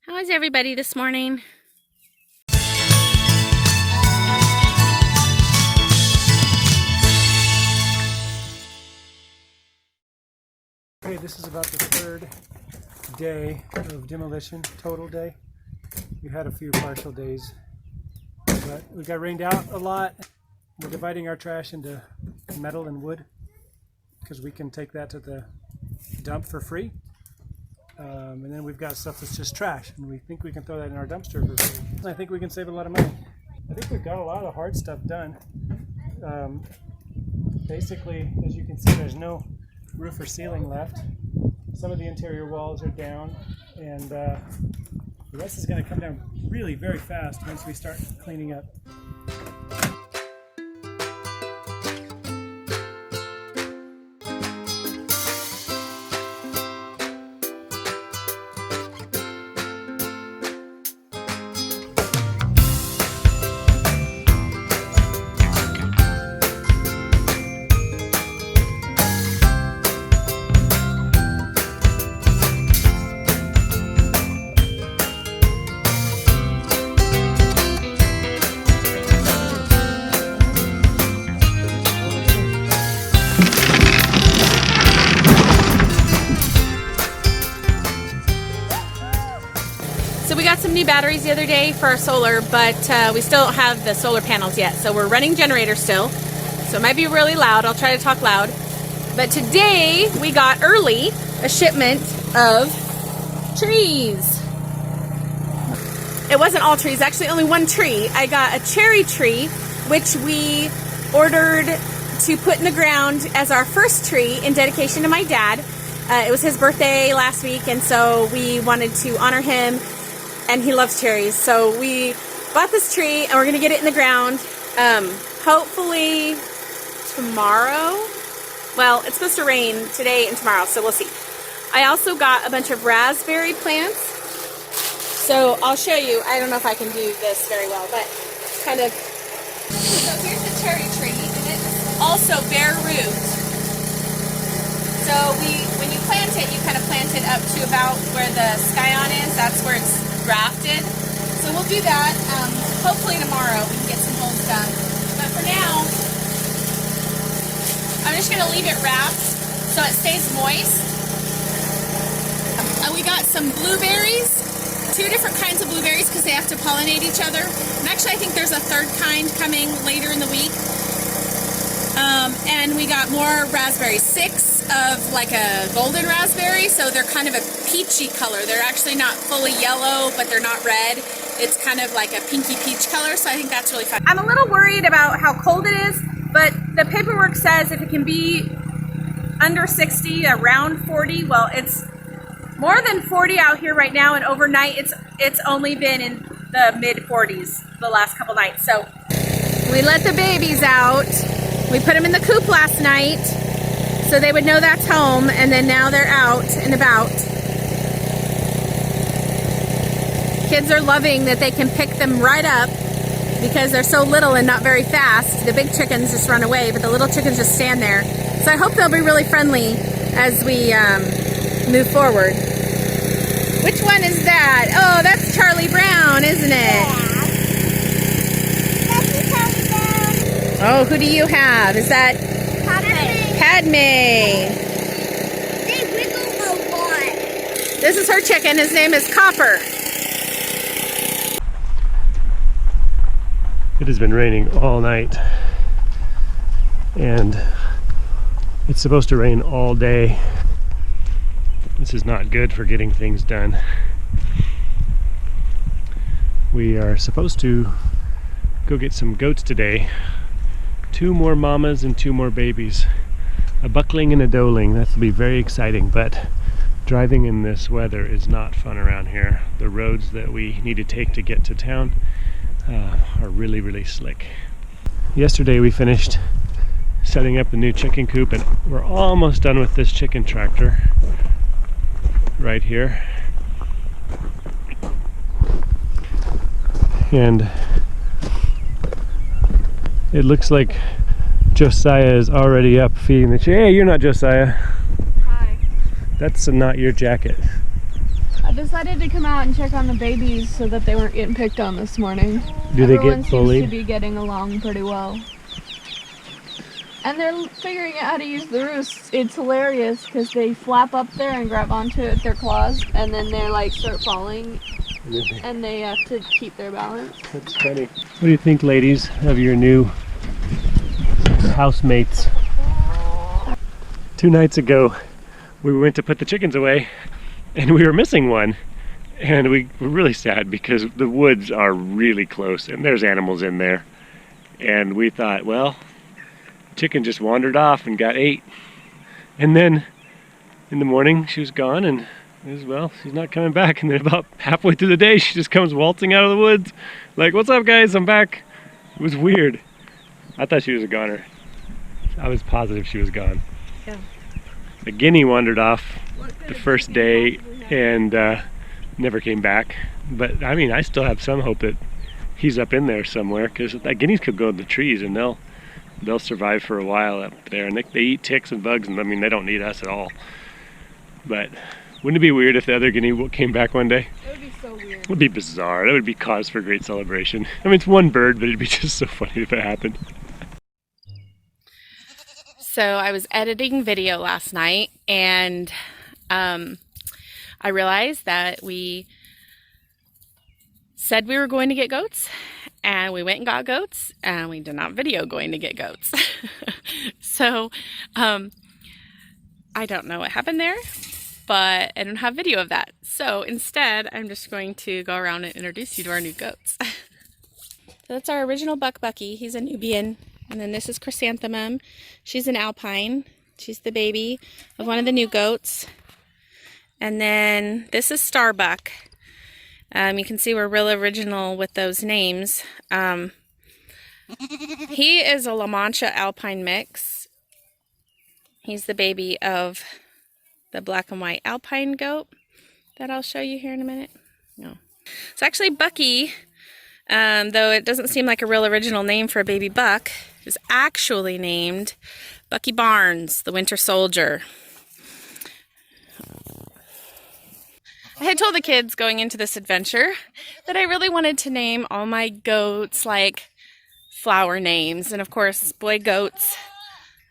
How is everybody this morning? Okay, this is about the third day of demolition, total day. We had a few partial days, but we got rained out a lot. We're dividing our trash into metal and wood because we can take that to the dump for free. And then we've got stuff that's just trash, and we think we can throw that in our dumpster for free. And I think we can save a lot of money. I think we've got a lot of the hard stuff done. Basically, as you can see, there's no roof or ceiling left. Some of the interior walls are down, and the rest is going to come down really very fast once we start cleaning up. So we got some new batteries the other day for our solar, but we still don't have the solar panels yet. So we're running generators still. So it might be really loud. I'll try to talk loud. But today we got early a shipment of trees. It wasn't all trees, actually only one tree. I got a cherry tree, which we ordered to put in the ground as our first tree in dedication to my dad. It was his birthday last week, and so we wanted to honor him. And he loves cherries, so we bought this tree and we're gonna get it in the ground hopefully tomorrow. Well, it's supposed to rain today and tomorrow, so we'll see. I also got a bunch of raspberry plants, so I'll show you. I don't know if I can do this very well, but kind of. So here's the cherry tree, and it's also bare root. So when you plant it, you kind of plant it up to about where the scion is. That's where it's grafted. So we'll do that. Hopefully tomorrow we can get some holes done. But for now, I'm just gonna leave it wrapped so it stays moist. We got some blueberries, two different kinds of blueberries because they have to pollinate each other. And actually I think there's a third kind coming later in the week. And we got more raspberries, 6 of like a golden raspberry, so they're kind of a peachy color. They're actually not fully yellow, but they're not red. It's kind of like a pinky peach color, so I think that's really fun. I'm a little worried about how cold it is, but the paperwork says if it can be under 60, around 40, well, it's more than 40 out here right now, and overnight it's only been in the mid 40s the last couple nights. So we let the babies out. We put them in the coop last night so they would know that's home, and then now they're out and about. Kids are loving that they can pick them right up because they're so little and not very fast. The big chickens just run away, but the little chickens just stand there. So I hope they'll be really friendly as we move forward. Which one is that? Oh, that's Charlie Brown, isn't it? Oh, who do you have? Is that Padme? They wiggle a lot. This is her chicken. His name is Copper. It has been raining all night, and it's supposed to rain all day. This is not good for getting things done. We are supposed to go get some goats today. 2 more mamas and 2 more babies. A buckling and a doeling. That will be very exciting, but driving in this weather is not fun around here. The roads that we need to take to get to town are really, really slick. Yesterday we finished setting up the new chicken coop, and we're almost done with this chicken tractor right here. And it looks like Josiah is already up feeding the chicken. Hey, you're not Josiah. Hi. That's not your jacket. I decided to come out and check on the babies so that they weren't getting picked on this morning. Do they Everyone get bullied? seems to be getting along pretty well. And they're figuring out how to use the roost. It's hilarious because they flap up there and grab onto it with their claws, and then they like start falling, and they have to keep their balance. That's funny. What do you think, ladies, of your new housemates? 2 nights ago, we went to put the chickens away, and we were missing one. And we were really sad because the woods are really close, and there's animals in there. And we thought, well, chicken just wandered off and got ate. And then in the morning, she was gone, and it was, well, she's not coming back. And then about halfway through the day, she just comes waltzing out of the woods, like, what's up, guys? I'm back. It was weird. I thought she was a goner. I was positive she was gone. Yeah. The guinea wandered off the first day and never came back. But I mean, I still have some hope that he's up in there somewhere, because that guineas could go in the trees and they'll survive for a while up there. And they eat ticks and bugs, and I mean, they don't need us at all. But wouldn't it be weird if the other guinea came back one day? It would be so weird. It would be bizarre. That would be cause for great celebration. I mean, it's one bird, but it'd be just so funny if it happened. So I was editing video last night, and I realized that we said we were going to get goats, and we went and got goats, and we did not video going to get goats. So I don't know what happened there, but I don't have video of that. So instead, I'm just going to go around and introduce you to our new goats. So that's our original buck Bucky. He's a Nubian. And then this is Chrysanthemum. She's an Alpine. She's the baby of one of the new goats. And then this is Starbuck. You can see we're real original with those names. He is a La Mancha Alpine mix. He's the baby of the black and white Alpine goat that I'll show you here in a minute. No. So actually Bucky, though it doesn't seem like a real original name for a baby buck, is actually named Bucky Barnes, the Winter Soldier. I had told the kids going into this adventure that I really wanted to name all my goats like flower names. And of course, boy goats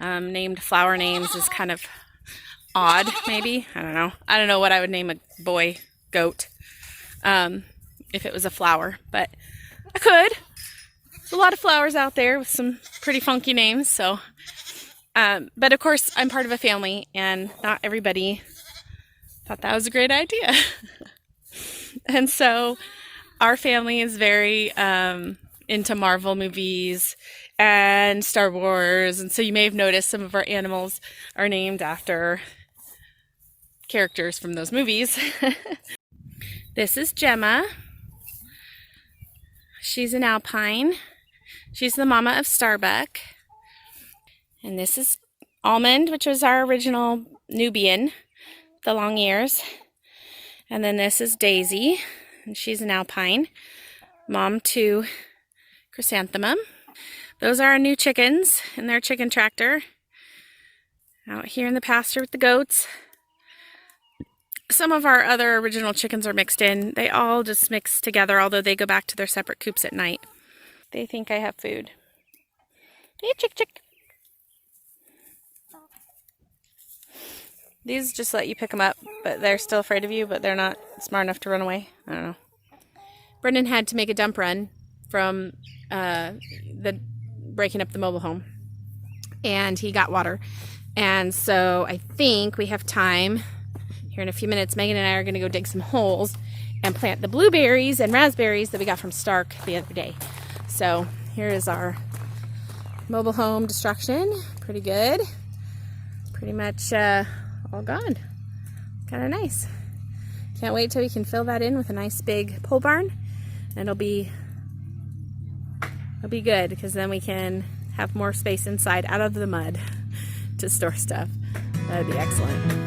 named flower names is kind of odd, maybe. I don't know. I don't know what I would name a boy goat if it was a flower, but I could. There's a lot of flowers out there with some pretty funky names, so. But of course, I'm part of a family, and not everybody thought that was a great idea. And so, our family is very into Marvel movies and Star Wars, and so you may have noticed some of our animals are named after characters from those movies. This is Gemma. She's an Alpine. She's the mama of Starbuck. And this is Almond, which was our original Nubian, the long ears. And then this is Daisy, and she's an Alpine, mom to Chrysanthemum. Those are our new chickens in their chicken tractor out here in the pasture with the goats. Some of our other original chickens are mixed in. They all just mix together, although they go back to their separate coops at night. They think I have food. Hey, chick, chick. These just let you pick them up, but they're still afraid of you, but they're not smart enough to run away. I don't know. Brendan had to make a dump run from breaking up the mobile home, and he got water. And so I think we have time. Here in a few minutes, Megan and I are going to go dig some holes and plant the blueberries and raspberries that we got from Stark the other day. So here is our mobile home destruction. Pretty good. Pretty much all gone. Kind of nice. Can't wait till we can fill that in with a nice big pole barn. And it'll be good, because then we can have more space inside out of the mud to store stuff. That'd be excellent.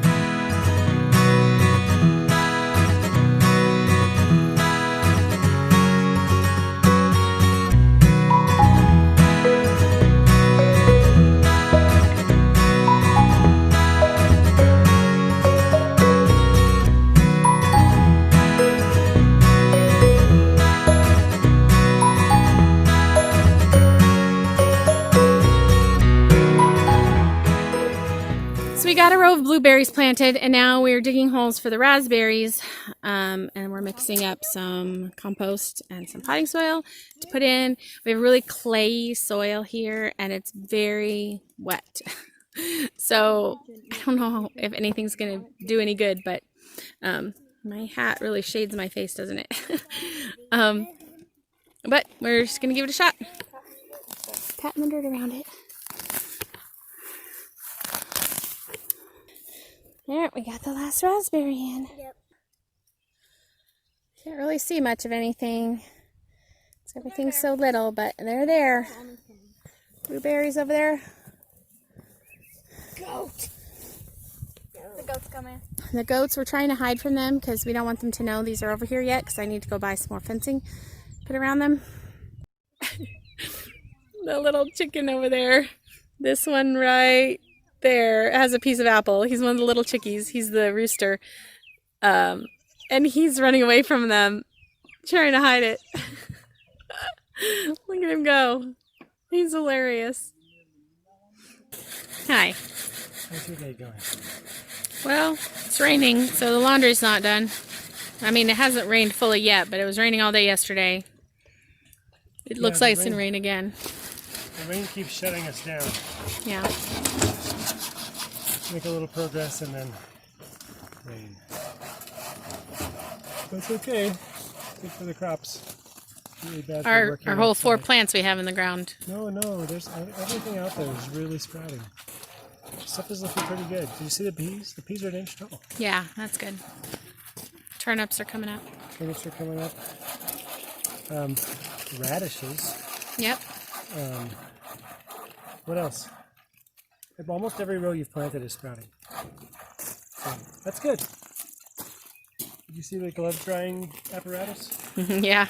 of blueberries planted, and now we're digging holes for the raspberries, and we're mixing up some compost and some potting soil to put in. We have really clayey soil here, and it's very wet. So I don't know if anything's going to do any good, but my hat really shades my face, doesn't it? But we're just going to give it a shot. Patting the dirt around it. There, we got the last raspberry in. Yep. Can't really see much of anything. Everything's so little, but they're there. Blueberries over there. Goat. The goat's coming. The goats, we're trying to hide from them because we don't want them to know these are over here yet, because I need to go buy some more fencing, put around them. The little chicken over there. This one right there has a piece of apple. He's one of the little chickies. He's the rooster. And he's running away from them, trying to hide it. Look at him go. He's hilarious. Hi. How's your day going? Well, it's raining, so the laundry's not done. I mean, it hasn't rained fully yet, but it was raining all day yesterday. It looks like it's going to rain again. The rain keeps shutting us down. Yeah. Make a little progress and then rain. That's okay. Good for the crops. Really bad for Our working whole 4 outside. plants we have in the ground. No, there's everything out there is really sprouting. Stuff is looking pretty good. Do you see the peas? The peas are an inch tall. Yeah, that's good. Turnips are coming up. Turnips are coming up. Radishes. Yep. What else? Almost every row you've planted is sprouting. So that's good. Did you see the glove drying apparatus? Yeah.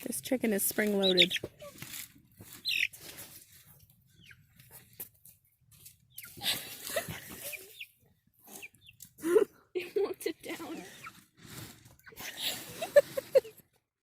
This chicken is spring loaded. It wants it down.